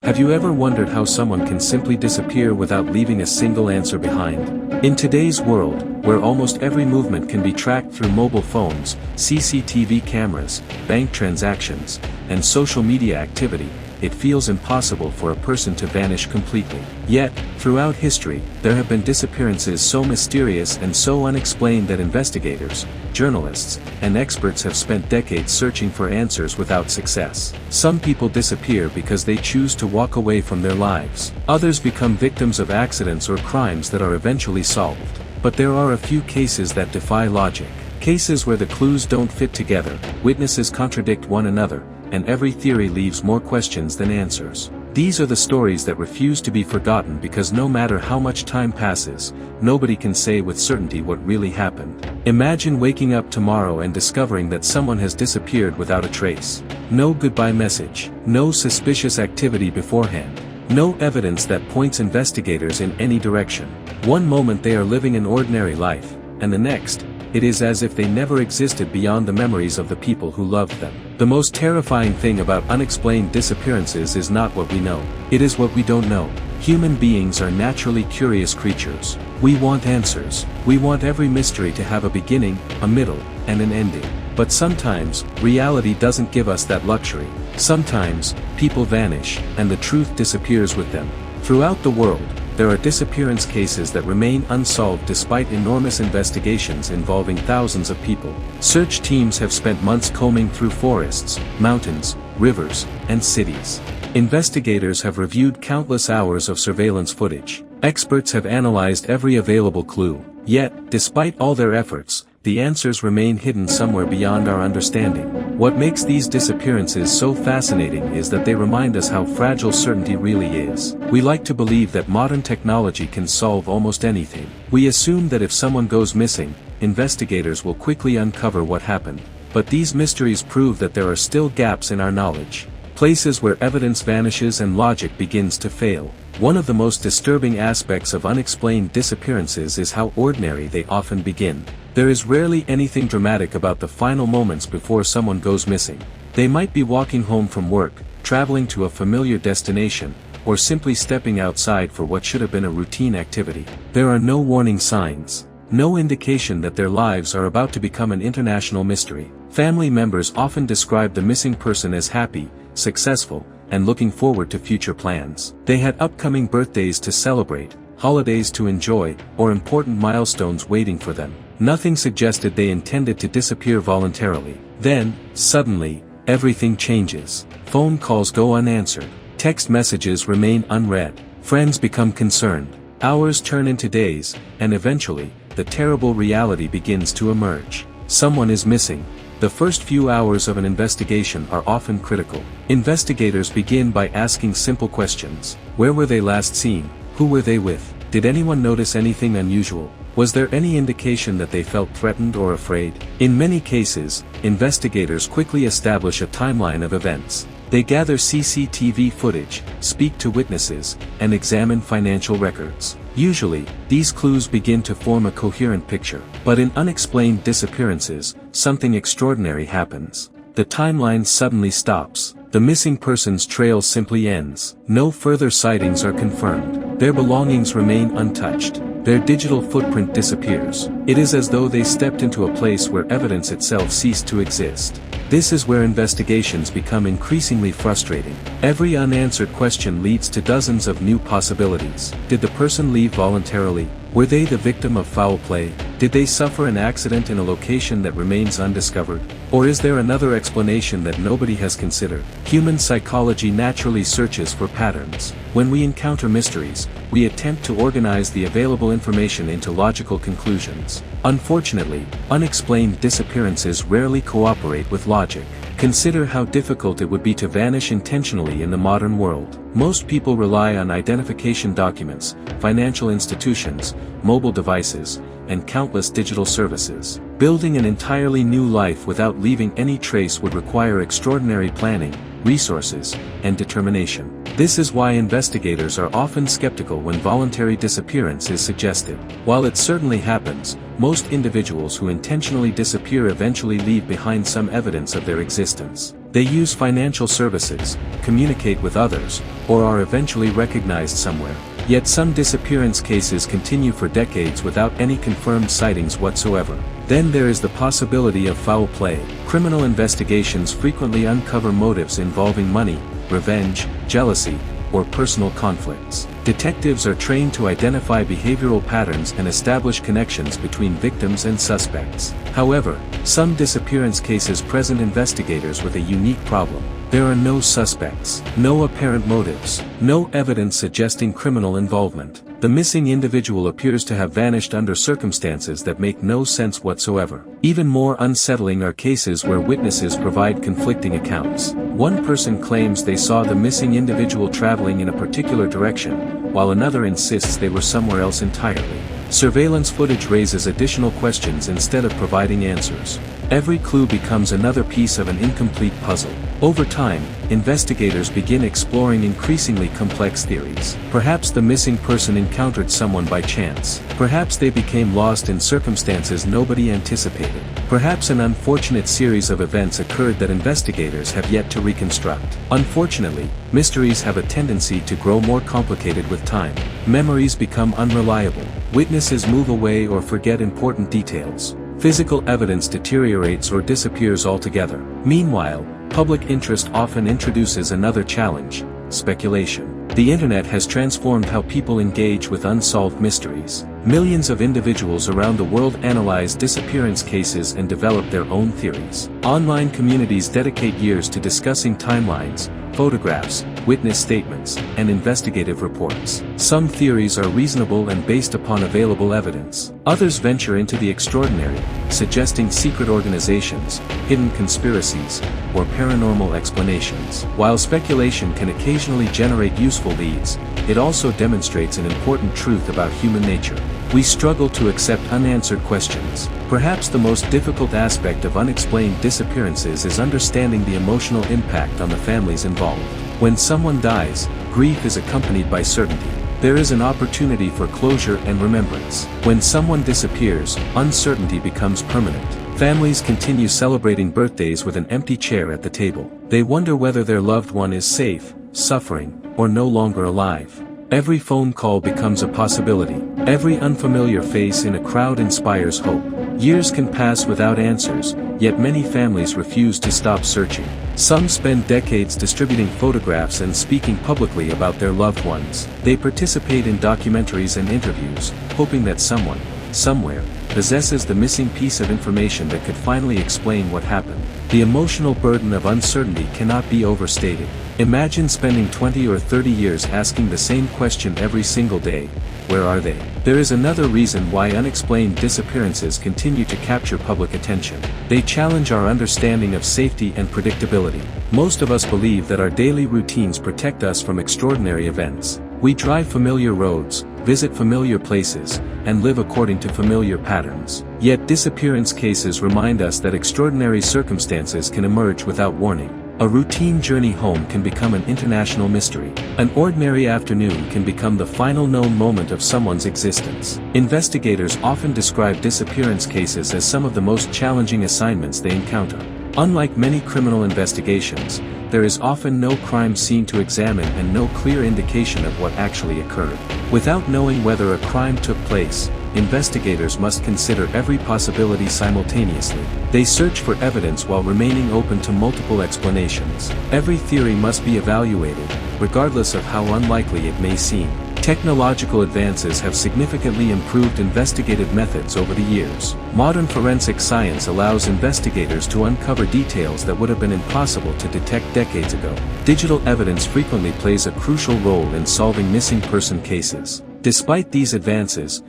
Have you ever wondered how someone can simply disappear without leaving a single answer behind? In today's world, where almost every movement can be tracked through mobile phones, CCTV cameras, bank transactions, and social media activity, it feels impossible for a person to vanish completely. Yet, throughout history, there have been disappearances so mysterious and so unexplained that investigators, journalists, and experts have spent decades searching for answers without success. Some people disappear because they choose to walk away from their lives. Others become victims of accidents or crimes that are eventually solved. But there are a few cases that defy logic. Cases where the clues don't fit together, witnesses contradict one another, and every theory leaves more questions than answers. These are the stories that refuse to be forgotten because no matter how much time passes, nobody can say with certainty what really happened. Imagine waking up tomorrow and discovering that someone has disappeared without a trace. No goodbye message, no suspicious activity beforehand, no evidence that points investigators in any direction. One moment they are living an ordinary life, and the next, it is as if they never existed beyond the memories of the people who loved them. The most terrifying thing about unexplained disappearances is not what we know. It is what we don't know. Human beings are naturally curious creatures. We want answers. We want every mystery to have a beginning, a middle, and an ending. But sometimes, reality doesn't give us that luxury. Sometimes, people vanish, and the truth disappears with them. Throughout the world, there are disappearance cases that remain unsolved despite enormous investigations involving thousands of people. Search teams have spent months combing through forests, mountains, rivers, and cities. Investigators have reviewed countless hours of surveillance footage. Experts have analyzed every available clue. Yet, despite all their efforts, the answers remain hidden somewhere beyond our understanding. What makes these disappearances so fascinating is that they remind us how fragile certainty really is. We like to believe that modern technology can solve almost anything. We assume that if someone goes missing, investigators will quickly uncover what happened. But these mysteries prove that there are still gaps in our knowledge. Places where evidence vanishes and logic begins to fail. One of the most disturbing aspects of unexplained disappearances is how ordinary they often begin. There is rarely anything dramatic about the final moments before someone goes missing. They might be walking home from work, traveling to a familiar destination, or simply stepping outside for what should have been a routine activity. There are no warning signs, no indication that their lives are about to become an international mystery. Family members often describe the missing person as happy, successful, and looking forward to future plans. They had upcoming birthdays to celebrate, holidays to enjoy, or important milestones waiting for them. Nothing suggested they intended to disappear voluntarily. Then, suddenly, everything changes. Phone calls go unanswered. Text messages remain unread. Friends become concerned. Hours turn into days, and eventually, the terrible reality begins to emerge. Someone is missing. The first few hours of an investigation are often critical. Investigators begin by asking simple questions. Where were they last seen? Who were they with? Did anyone notice anything unusual? Was there any indication that they felt threatened or afraid? In many cases, investigators quickly establish a timeline of events. They gather CCTV footage, speak to witnesses, and examine financial records. Usually, these clues begin to form a coherent picture. But in unexplained disappearances, something extraordinary happens. The timeline suddenly stops. The missing person's trail simply ends. No further sightings are confirmed. Their belongings remain untouched. Their digital footprint disappears. It is as though they stepped into a place where evidence itself ceased to exist. This is where investigations become increasingly frustrating. Every unanswered question leads to dozens of new possibilities. Did the person leave voluntarily? Were they the victim of foul play? Did they suffer an accident in a location that remains undiscovered? Or is there another explanation that nobody has considered? Human psychology naturally searches for patterns. When we encounter mysteries, we attempt to organize the available information into logical conclusions. Unfortunately, unexplained disappearances rarely cooperate with logic. Consider how difficult it would be to vanish intentionally in the modern world. Most people rely on identification documents, financial institutions, mobile devices, and countless digital services. Building an entirely new life without leaving any trace would require extraordinary planning, resources, and determination. This is why investigators are often skeptical when voluntary disappearance is suggested. While it certainly happens, most individuals who intentionally disappear eventually leave behind some evidence of their existence. They use financial services, communicate with others, or are eventually recognized somewhere. Yet some disappearance cases continue for decades without any confirmed sightings whatsoever. Then there is the possibility of foul play. Criminal investigations frequently uncover motives involving money, revenge, jealousy, or personal conflicts. Detectives are trained to identify behavioral patterns and establish connections between victims and suspects. However, some disappearance cases present investigators with a unique problem. There are no suspects, no apparent motives, no evidence suggesting criminal involvement. The missing individual appears to have vanished under circumstances that make no sense whatsoever. Even more unsettling are cases where witnesses provide conflicting accounts. One person claims they saw the missing individual traveling in a particular direction, while another insists they were somewhere else entirely. Surveillance footage raises additional questions instead of providing answers. Every clue becomes another piece of an incomplete puzzle. Over time, investigators begin exploring increasingly complex theories. Perhaps the missing person encountered someone by chance. Perhaps they became lost in circumstances nobody anticipated. Perhaps an unfortunate series of events occurred that investigators have yet to reconstruct. Unfortunately, mysteries have a tendency to grow more complicated with time. Memories become unreliable. Witnesses move away or forget important details. Physical evidence deteriorates or disappears altogether. Meanwhile, public interest often introduces another challenge: speculation. The internet has transformed how people engage with unsolved mysteries. Millions of individuals around the world analyze disappearance cases and develop their own theories. Online communities dedicate years to discussing timelines, photographs, witness statements, and investigative reports. Some theories are reasonable and based upon available evidence. Others venture into the extraordinary, suggesting secret organizations, hidden conspiracies, or paranormal explanations. While speculation can occasionally generate useful leads, it also demonstrates an important truth about human nature. We struggle to accept unanswered questions. Perhaps the most difficult aspect of unexplained disappearances is understanding the emotional impact on the families involved. When someone dies, grief is accompanied by certainty. There is an opportunity for closure and remembrance. When someone disappears, uncertainty becomes permanent. Families continue celebrating birthdays with an empty chair at the table. They wonder whether their loved one is safe, suffering, or no longer alive. Every phone call becomes a possibility. Every unfamiliar face in a crowd inspires hope. Years can pass without answers, yet many families refuse to stop searching. Some spend decades distributing photographs and speaking publicly about their loved ones. They participate in documentaries and interviews, hoping that someone, somewhere, possesses the missing piece of information that could finally explain what happened. The emotional burden of uncertainty cannot be overstated. Imagine spending 20 or 30 years asking the same question every single day: where are they? There is another reason why unexplained disappearances continue to capture public attention. They challenge our understanding of safety and predictability. Most of us believe that our daily routines protect us from extraordinary events. We drive familiar roads, visit familiar places, and live according to familiar patterns. Yet disappearance cases remind us that extraordinary circumstances can emerge without warning. A routine journey home can become an international mystery. An ordinary afternoon can become the final known moment of someone's existence. Investigators often describe disappearance cases as some of the most challenging assignments they encounter. Unlike many criminal investigations, there is often no crime scene to examine and no clear indication of what actually occurred. Without knowing whether a crime took place, investigators must consider every possibility simultaneously. They search for evidence while remaining open to multiple explanations. Every theory must be evaluated, regardless of how unlikely it may seem. Technological advances have significantly improved investigative methods over the years. Modern forensic science allows investigators to uncover details that would have been impossible to detect decades ago. Digital evidence frequently plays a crucial role in solving missing person cases. Despite these advances,